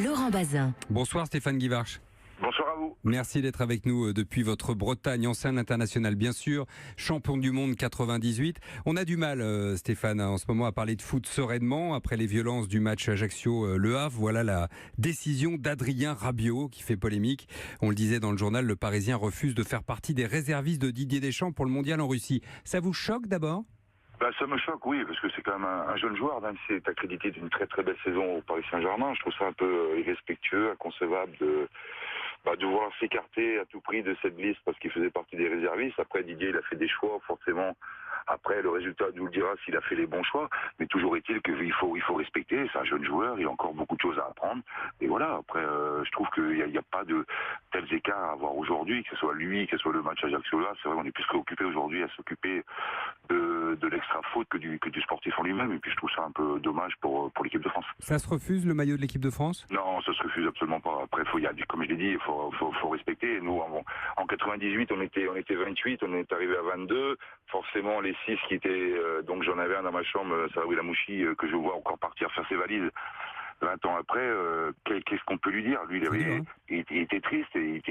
Laurent Bazin. Bonsoir Stéphane Guivarch. Bonsoir à vous. Merci d'être avec nous depuis votre Bretagne, ancien international bien sûr, champion du monde 98. On a du mal Stéphane en ce moment à parler de foot sereinement après les violences du match Ajaccio-Le Havre. Voilà la décision d'Adrien Rabiot qui fait polémique. On le disait dans le journal, le Parisien refuse de faire partie des réservistes de Didier Deschamps pour le mondial en Russie. Ça vous choque d'abord ? Ça me choque, oui, parce que c'est quand même un jeune joueur, même s'il est accrédité d'une très très belle saison au Paris Saint-Germain. Je trouve ça un peu irrespectueux, inconcevable de vouloir s'écarter à tout prix de cette liste parce qu'il faisait partie des réservistes. Après, Didier, il a fait des choix, forcément. Après, le résultat nous le dira s'il a fait les bons choix. Mais toujours est-il qu'il faut respecter. C'est un jeune joueur, il a encore beaucoup de choses à apprendre. Et voilà, après, je trouve qu'il n'y a pas de tels écarts à avoir aujourd'hui, que ce soit lui, que ce soit le match Ajaccio-là. C'est vrai, on est plus préoccupé aujourd'hui à s'occuper de l'extra-faute que du sportif en lui-même. Et puis, je trouve ça un peu dommage pour l'équipe de France. Ça se refuse, le maillot de l'équipe de France ? Non, ça se refuse absolument pas. Après, comme je l'ai dit, il faut respecter. Nous, en 98, on était 28, on est arrivé à 22. Forcément, les 6 qui étaient... donc j'en avais un dans ma chambre, Sarawi Lamouchi, que je vois encore partir faire ses valises 20 ans après. Qu'est-ce qu'on peut lui dire ? Lui, il était triste, et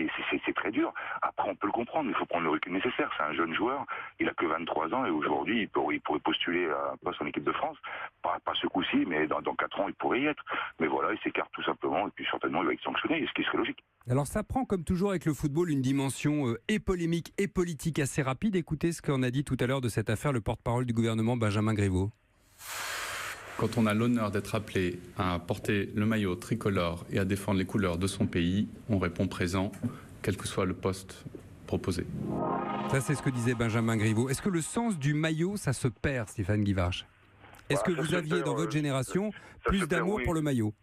c'est très dur. Après, on peut le comprendre, mais il faut prendre le recul nécessaire. C'est un jeune joueur, il a que 23 ans, et aujourd'hui, il pourrait postuler à un poste en équipe de France. Pas ce coup-ci, mais dans 4 ans, il pourrait y être. Mais voilà, il s'écarte tout simplement, et puis certainement, il va être sanctionné, ce qui serait logique. Alors ça prend, comme toujours avec le football, une dimension et polémique et politique assez rapide. Écoutez ce qu'en a dit tout à l'heure de cette affaire le porte-parole du gouvernement, Benjamin Griveaux. Quand on a l'honneur d'être appelé à porter le maillot tricolore et à défendre les couleurs de son pays, on répond présent, quel que soit le poste proposé. Ça, c'est ce que disait Benjamin Griveaux. Est-ce que le sens du maillot, ça se perd, Stéphane Guivarch ? Est-ce que vous aviez dans votre génération plus d'amour pour le maillot ?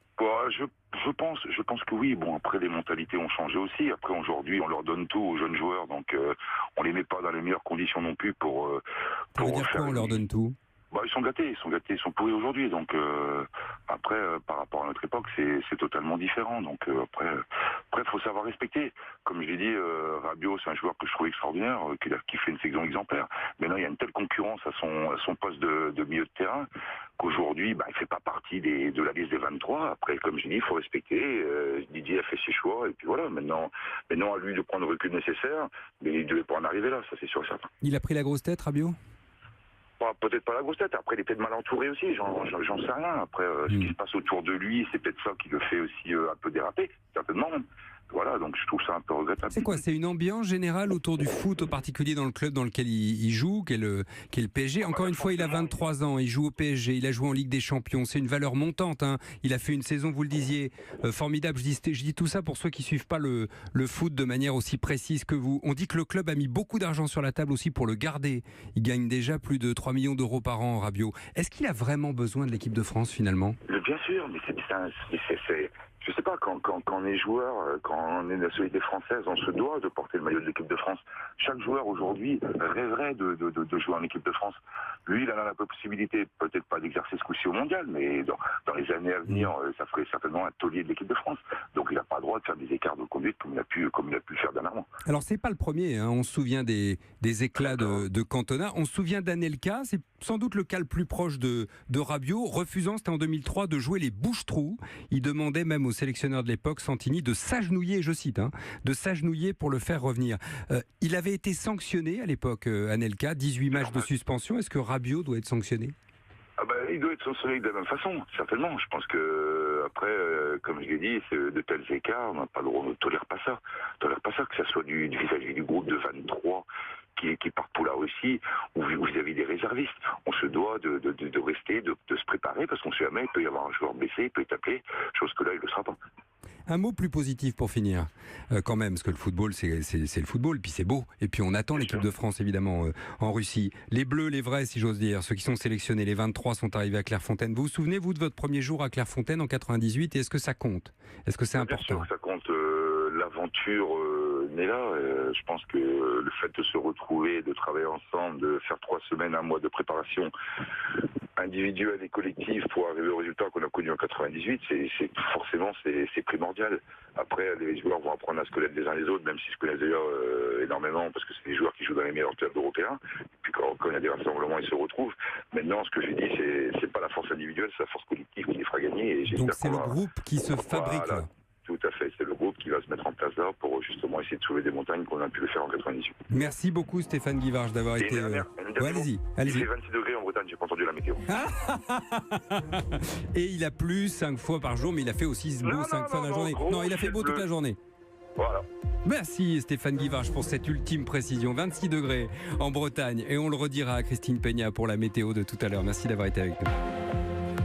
Je pense que oui. Bon, après, les mentalités ont changé aussi. Après, aujourd'hui, on leur donne tout aux jeunes joueurs, donc on les met pas dans les meilleures conditions non plus pour Ça veut dire quoi, on leur donne tout ? Ils sont gâtés, ils sont pourris aujourd'hui. Donc après, par rapport à notre époque, c'est totalement différent. Donc après, faut savoir respecter. Comme je l'ai dit, Rabiot, c'est un joueur que je trouve extraordinaire, qui fait une saison exemplaire. Maintenant, il y a une telle concurrence à son poste de milieu de terrain qu'aujourd'hui, il fait pas partie de la liste des 23. Après, comme je dis, il faut respecter. Didier a fait ses choix, et puis voilà. Maintenant, à lui de prendre le recul nécessaire, mais il devait pas en arriver là, ça c'est sûr et certain. Il a pris la grosse tête, Rabiot ? Peut-être pas la grosse tête. Après, il est peut-être mal entouré aussi. J'en sais rien. Après, ce qui se passe autour de lui, c'est peut-être ça qui le fait aussi un peu déraper, certainement même. Voilà, donc je trouve ça un peu regrettable. C'est quoi ? C'est une ambiance générale autour du foot, en particulier dans le club dans lequel il joue, qui est le PSG. Encore une fois, il a 23 ans, il joue au PSG, il a joué en Ligue des Champions. C'est une valeur montante. Il a fait une saison, vous le disiez, formidable. Je dis tout ça pour ceux qui ne suivent pas le foot de manière aussi précise que vous. On dit que le club a mis beaucoup d'argent sur la table aussi pour le garder. Il gagne déjà plus de 3 millions d'euros par an, Rabiot. Est-ce qu'il a vraiment besoin de l'équipe de France, finalement ? Bien sûr, mais c'est je sais pas, quand on est joueur, quand on est de la nationalité française, on se doit de porter le maillot de l'équipe de France. Chaque joueur aujourd'hui rêverait de jouer en équipe de France. Lui, il en a la possibilité, peut-être pas d'exercer ce coup-ci au mondial, mais dans les années à venir, ça ferait certainement un taulier de l'équipe de France. Donc il n'a pas le droit de faire des écarts de conduite comme il a pu le faire dernièrement. Alors c'est pas le premier, on se souvient des éclats de Cantona, on se souvient d'Anelka, c'est sans doute le cas le plus proche de Rabiot, refusant, c'était en 2003, de jouer les bouches-trous. Il demandait même au sélectionneur de l'époque, Santini, de s'agenouiller, je cite, de s'agenouiller pour le faire revenir. Il avait été sanctionné à l'époque, Anelka, 18 matchs de suspension. Est-ce que Rabiot doit être sanctionné ? Il doit être sanctionné de la même façon, certainement. Je pense que après, comme je l'ai dit, c'est de tels écarts, on n'a pas le droit, on ne tolère pas ça. On ne tolère pas ça, que ce soit vis-à-vis du groupe de 23 qui part pour la Russie ou vis-à-vis des réservistes. On se doit de rester, de se préparer, parce qu'on sait jamais, il peut y avoir un joueur blessé, il peut être appelé, chose que là, il ne le sera pas. Un mot plus positif pour finir, quand même, parce que le football, c'est le football, puis c'est beau. Et puis on attend l'équipe de France, évidemment, en Russie. Les Bleus, les vrais, si j'ose dire, ceux qui sont sélectionnés, les 23 sont arrivés à Clairefontaine. Vous vous souvenez, vous, de votre premier jour à Clairefontaine en 98, et est-ce que ça compte ? Est-ce que c'est important ? Bien sûr que ça compte. l'aventure naît là. Je pense que le fait de se retrouver, de travailler ensemble, de faire 3 semaines, 1 mois de préparation individuelle et collective pour arriver au résultat qu'on a connu en 98, c'est primordial. Après, les joueurs vont apprendre à se connaître les uns les autres, même s'ils se connaissent d'ailleurs énormément, parce que c'est des joueurs qui jouent dans les meilleurs clubs européens. Et puis quand il y a des rassemblements, ils se retrouvent. Maintenant, ce que j'ai dit, c'est pas la force individuelle, c'est la force collective qui les fera gagner. Et donc c'est le groupe qui se fabrique là. Tout à fait, c'est le groupe qui va se mettre en place là pour justement essayer de sauver des montagnes qu'on a pu le faire en 98. Merci beaucoup Stéphane Guivarch d'avoir été... allez-y. Il fait 26 degrés en Bretagne, j'ai pas entendu la météo. Et il a plu 5 fois par jour, mais il a fait aussi beau 5 fois dans la journée. Non, il a fait beau toute la journée. Voilà. Merci Stéphane Guivarch pour cette ultime précision. 26 degrés en Bretagne. Et on le redira à Christine Peña pour la météo de tout à l'heure. Merci d'avoir été avec nous.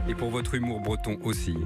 Et pour votre humour breton aussi.